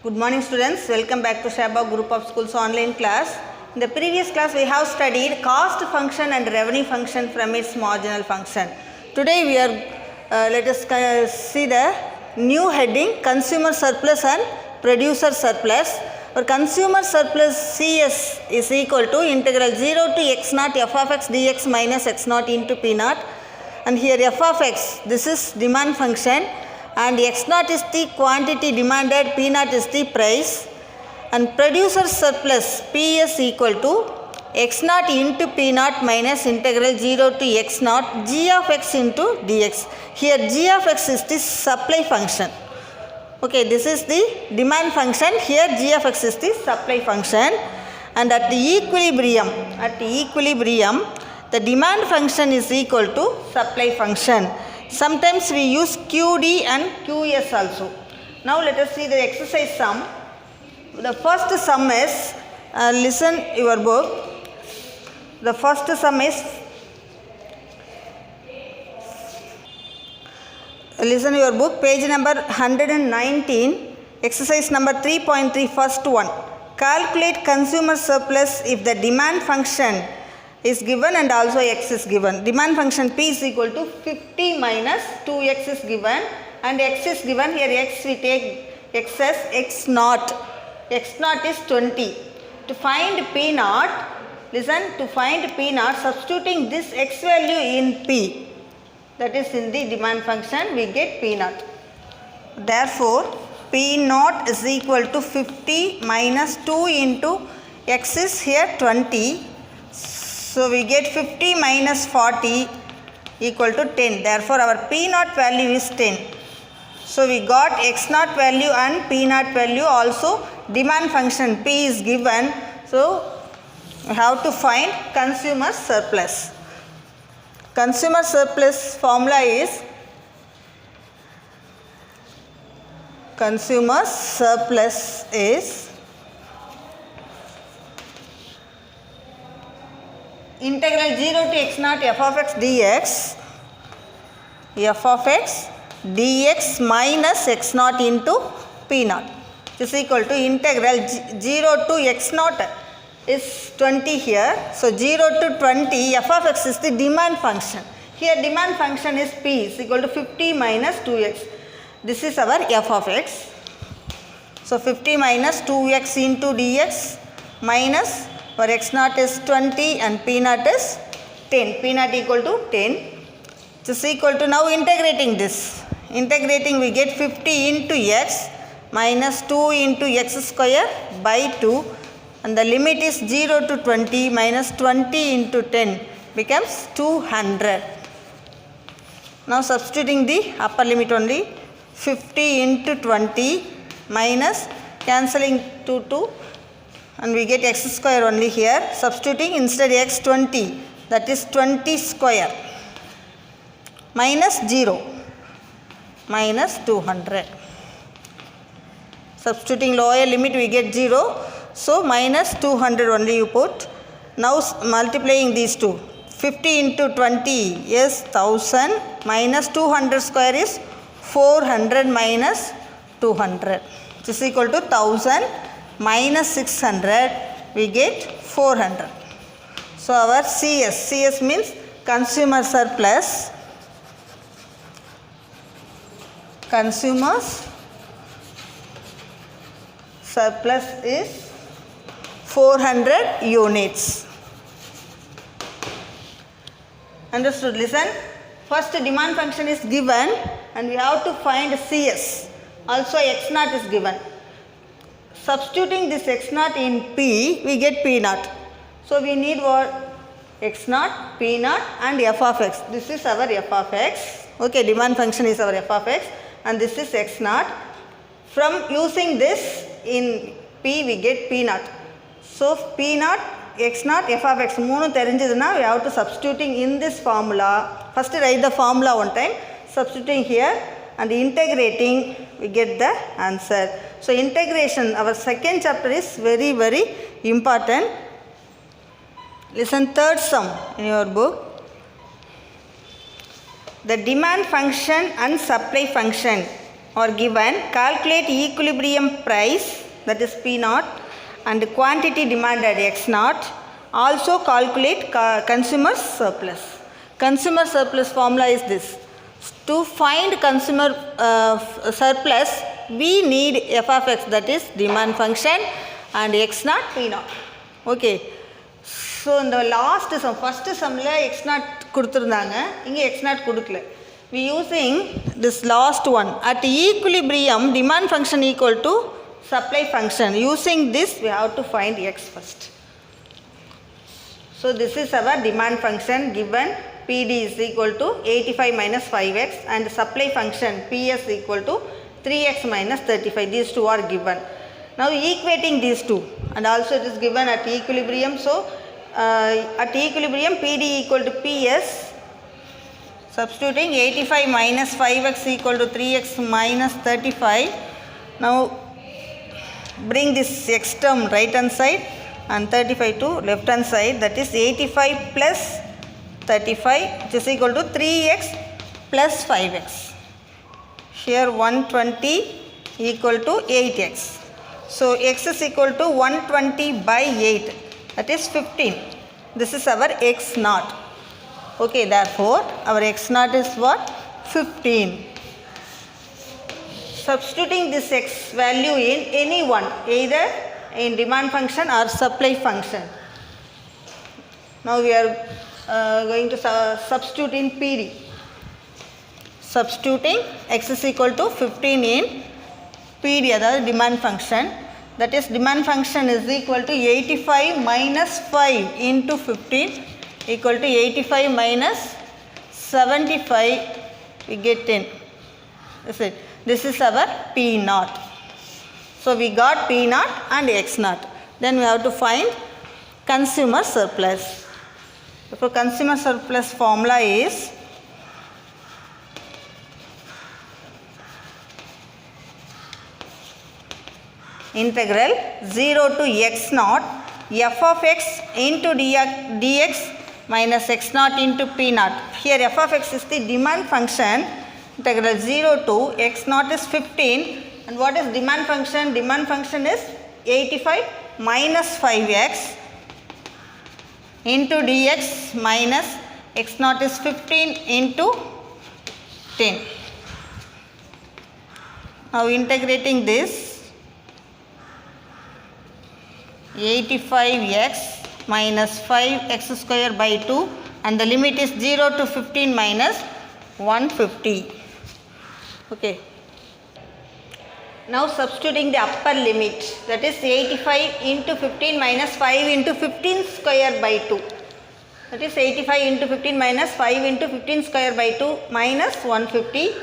Good morning students, welcome back to Shabab Group of Schools online class. In the previous class we have studied cost function and revenue function from its marginal function. Today we are let us see the new heading consumer surplus and producer surplus. For consumer surplus CS is equal to integral 0 to x naught f of x dx minus x naught into p naught, and here f of x, this is demand function, and x naught is the quantity demanded, p naught is the price, and producer surplus P is equal to x naught into p naught minus integral 0 to x naught g of x into dx. Here g of x is the supply function. Okay, this is the demand function, here g of x is the supply function, and at the equilibrium the demand function is equal to supply function. Sometimes we use QD and QS also. Now let us see the exercise sum. The first sum is, listen your book. The first sum is, listen your book, page number 119, exercise number 3.3, first one. Calculate consumer surplus if the demand function is given and also x is given. Demand function P is equal to 50 minus 2x is given, and x is given. Here x we take x as x naught. X naught is 20. To find P naught, listen, to find P naught, substituting this x value in P, that is in the demand function, we get P naught. Therefore, P naught is equal to 50 minus 2 into x is here 20. So we get 50 minus 40 equal to 10. Therefore, our P naught value is 10. So we got x naught value and P naught value, also demand function P is given. So we have to find consumer surplus. Consumer surplus formula is integral 0 to x naught f of x dx minus x naught into p naught is equal to integral 0 to x naught is 20 here. So 0 to 20, f of x is the demand function. Here demand function is p is equal to 50 minus 2x. This is our f of x. So 50 minus 2x into dx minus, for x naught is 20 and p naught is 10. P naught equal to 10. This is equal to, now integrating this. Integrating we get 50 into x minus 2 into x square by 2, and the limit is 0 to 20 minus 20 into 10 becomes 200. Now substituting the upper limit only, 50 into 20 minus cancelling 2, and we get x square only here. Substituting instead x 20, that is 20 square minus 0 minus 200. Substituting lower limit we get 0, so minus 200 only you put. Now multiplying these two, 50 into 20 is 1000 minus 200 square is 400 minus 200, which is equal to 1000 minus 600, we get 400. So our CS means consumer surplus. Consumer's surplus is 400 units. Understood? Listen. First demand function is given and we have to find CS. Also x naught is given. Substituting this x naught in P, we get P naught. So we need what? X naught, P naught and f of x. This is our f of x. Okay, demand function is our f of x and this is x naught. From using this in P, we get P naught. So P naught, x naught, f of x, மூணு தெரிஞ்சதுனா we have to substituting in this formula. First write the formula one time, substituting here and integrating, we get the answer. So integration, our second chapter is very, very important. Listen, third sum in your book. The demand function and supply function are given, calculate equilibrium price, that is P naught, and quantity demanded X naught. Also calculate consumer surplus. Consumer surplus formula is this. To find consumer surplus, we need f of x, that is demand function, and x naught, P naught. Okay. So in the last sum, first sumல x naught கொடுத்திருந்தாங்க, இங்க x naught கொடுக்கல. We using this last one. At equilibrium, demand function equal to supply function. Using this, we have to find x first. So this is our demand function given. PD is equal to 85 minus 5x, and supply function PS equal to 3x minus 35. These two are given. Now equating these two, and also it is given at equilibrium. So at equilibrium, PD equal to PS. Substituting 85 minus 5x equal to 3x minus 35. Now bring this x term right hand side and 35 to left hand side, that is 85 plus 35, which is equal to 3x plus 5x. Here 120 equal to 8x. So x is equal to 120 by 8, that is 15. This is our x naught. Okay, therefore our x naught is what? 15. Substituting this x value in any one, either in demand function or supply function. Now we are going to substitute in PD. Substituting x is equal to 15 in PD, that is demand function. That is demand function is equal to 85 minus 5 into 15 equal to 85 minus 75, we get 10. That's it. This is our P naught. So we got P naught and X naught. Then we have to find consumer surplus. So consumer surplus formula is integral 0 to x naught f of x into dx minus x naught into P naught. Here f of x is the demand function. Integral 0 to x naught is 15, and what is demand function? Demand function is 85 minus 5x into dx minus x naught is 15 into 10. Now integrating this, 85x minus 5x square by 2, and the limit is 0 to 15 minus 150. Okay. Now substituting the upper limit, that is 85 into 15 minus 5 into 15 square by 2. That is 85 into 15 minus 5 into 15 square by 2 minus 150.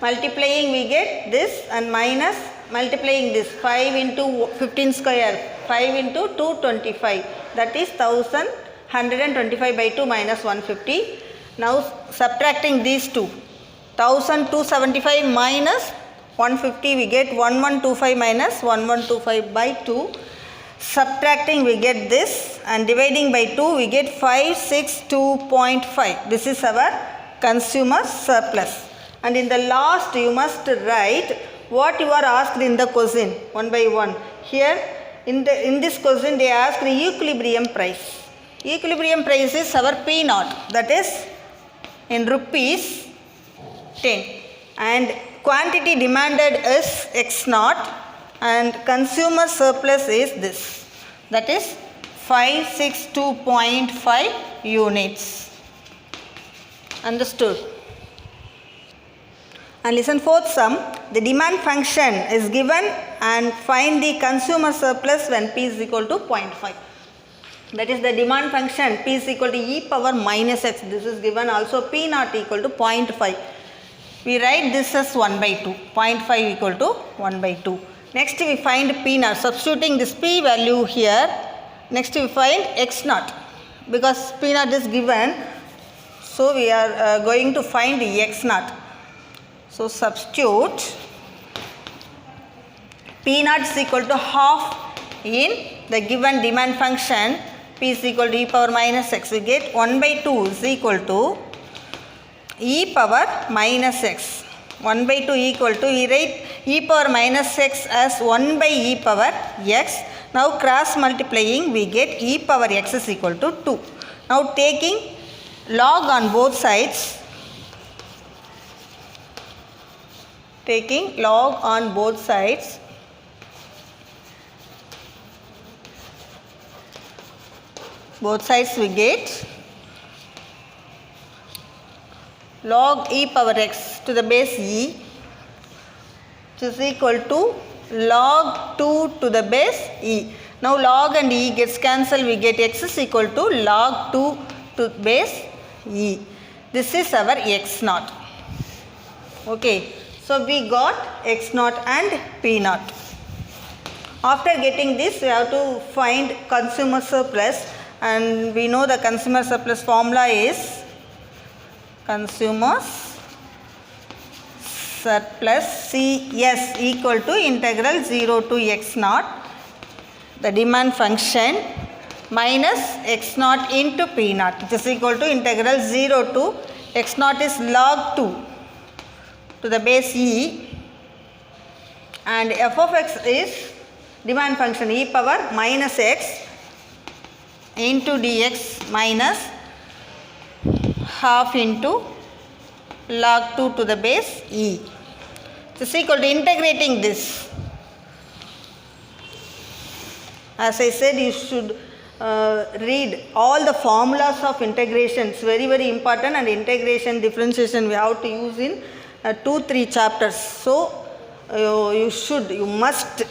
Multiplying we get this, and minus multiplying this 5 into 15 square, 5 into 225, that is 1125 by 2 minus 150. Now subtracting these two, 1275 minus 150, we get 1125 minus 1125 by 2. Subtracting we get this, and dividing by 2 we get 562.5. This is our consumer surplus. And in the last you must write what you are asked in the question one by one. Here in this question they asked the equilibrium price. Equilibrium price is our P naught, that is in rupees 10, and quantity demanded is X naught, and consumer surplus is this, that is 562.5 units. Understood? And listen, fourth sum, the demand function is given and find the consumer surplus when P is equal to 0.5. That is the demand function P is equal to e power minus x. This is given also P naught equal to 0.5. We write this as 1 by 2, 0.5 equal to 1 by 2. Next we find P naught, substituting this P value here. Next we find X naught, because P naught is given, so we are going to find the X naught. So substitute P naught is equal to half in the given demand function P is equal to e power minus x. We get 1 by 2 is equal to e power minus x. 1 by 2 equal to, we write e power minus x as 1 by e power x. Now cross multiplying, we get e power x is equal to 2. Now taking log on both sides, taking log on both sides, we get log e power x to the base e, which is equal to log 2 to the base e. Now log and e gets cancelled, we get x is equal to log 2 to base e. This is our x naught. Okay, so we got x naught and p naught. After getting this, we have to find consumer surplus, and we know the consumer surplus formula is consumer surplus CS equal to integral 0 to x naught, the demand function, minus x naught into p naught, which is equal to integral 0 to x naught is log 2 to the base e, and f of x is demand function e power minus x into dx minus half into log 2 to the base e. This is equal to integrating this. As I said, you should read all the formulas of integration. It's very, very important, and integration, differentiation we have to use in 2-3 chapters. So you must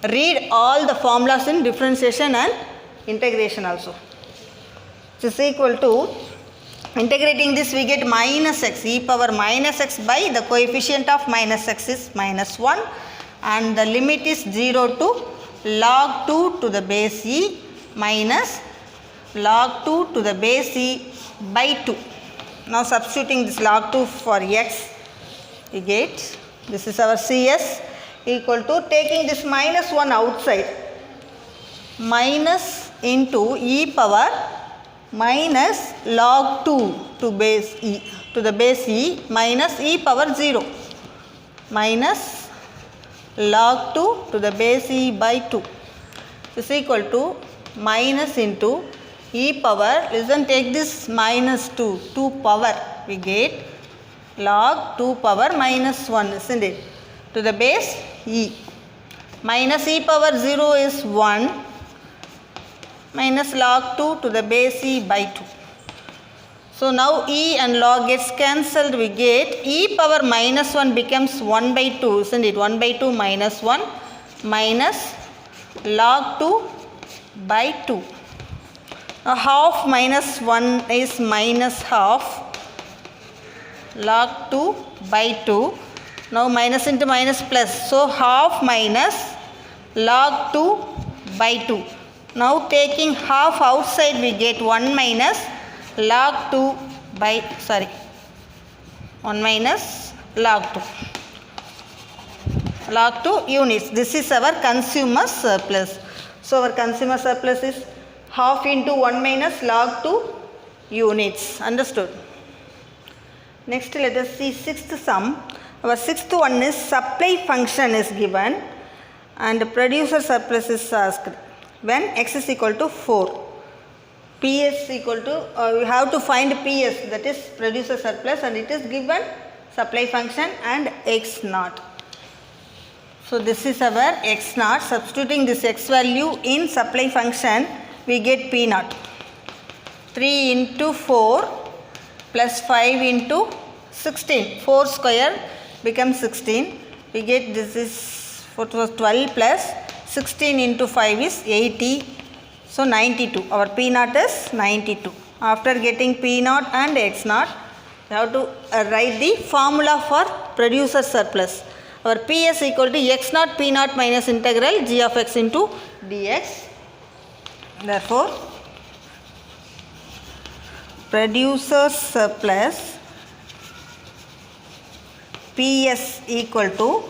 read all the formulas in differentiation and integration also. This is equal to, integrating this we get minus x, e power minus x by the coefficient of minus x is minus 1, and the limit is 0 to log 2 to the base e minus log 2 to the base e by 2. Now substituting this log 2 for x, we get, this is our CS equal to, taking this minus 1 outside, minus into e power minus log 2 to base e to the base e minus e power 0 minus log 2 to the base e by 2 is equal to minus into e power, listen, take this minus 2 power, we get log 2 power minus 1, isn't it, to the base e, minus e power 0 is 1 minus log 2 to the base e by 2. So now e and log gets cancelled, we get e power minus 1 becomes 1 by 2, isn't it, 1 by 2 minus 1 minus log 2 by 2. Now half minus 1 is minus half log 2 by 2. Now minus into minus plus, so half minus log 2 by 2. Now taking half outside, we get 1 minus log 2 by, 1 minus log 2. Log 2 units. This is our consumer surplus. So our consumer surplus is half into 1 minus log 2 units. Understood? Next let us see sixth sum. Our sixth one is supply function is given and producer surplus is asked. When x is equal to 4, PS equal to, we have to find PS, that is producer surplus, and it is given supply function and x naught. So this is our x naught. Substituting this x value in supply function, we get p naught. 3 into 4 plus 5 into 16. 4 square becomes 16. We get, this is, what was 12 plus 16 into 5 is 80. So 92. Our p naught is 92. After getting p naught and x naught, we have to write the formula for producer surplus. Our PS equal to x naught p naught minus integral g of x into dx. Therefore, producer surplus PS equal to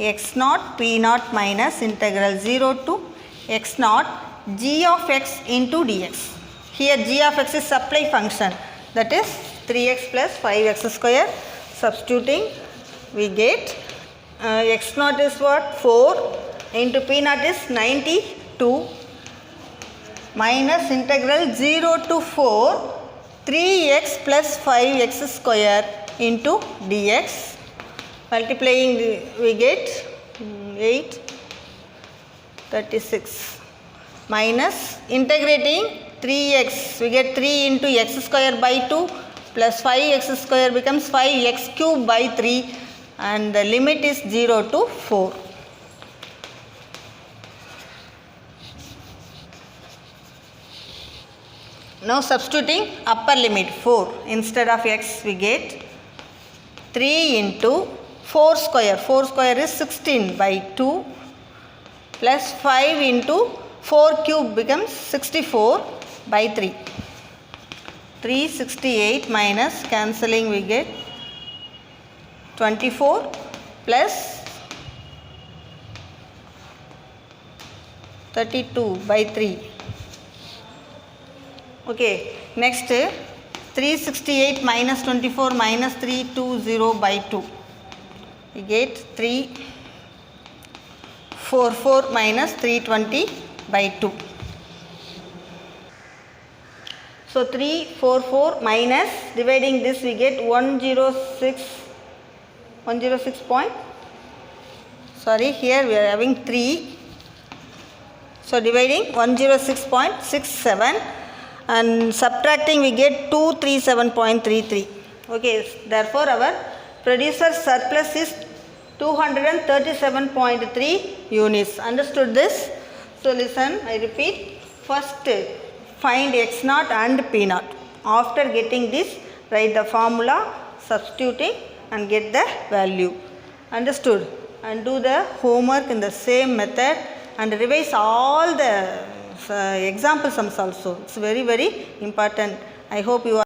x naught p naught minus integral 0 to x naught g of x into dx. Here g of x is supply function, that is 3x plus 5x square. Substituting we get x naught is what? 4 into p naught is 92 minus integral 0 to 4 3x plus 5x square into dx. Multiplying we get 8 36 minus integrating 3x we get 3 into x square by 2 plus 5x square becomes 5x cube by 3 and the limit is 0 to 4. Now substituting upper limit 4 instead of x we get 3 into 4 square is 16 by 2 plus 5 into 4 cube becomes 64 by 3. 368 minus cancelling we get 24 plus 32 by 3. Okay, next 368 minus 24 minus 320 by 2. We get 344 minus 320 by 2. So 344 minus dividing this we get 106 point. Sorry, here we are having 3. So dividing 106.67 and subtracting we get 237.33. Okay, therefore our producer surplus is 237.3 units. Understood this? So listen, I repeat. First find x naught and p naught. After getting this, write the formula, substituting and get the value. Understood? And do the homework in the same method and revise all the example sums also. It's very important. I hope you are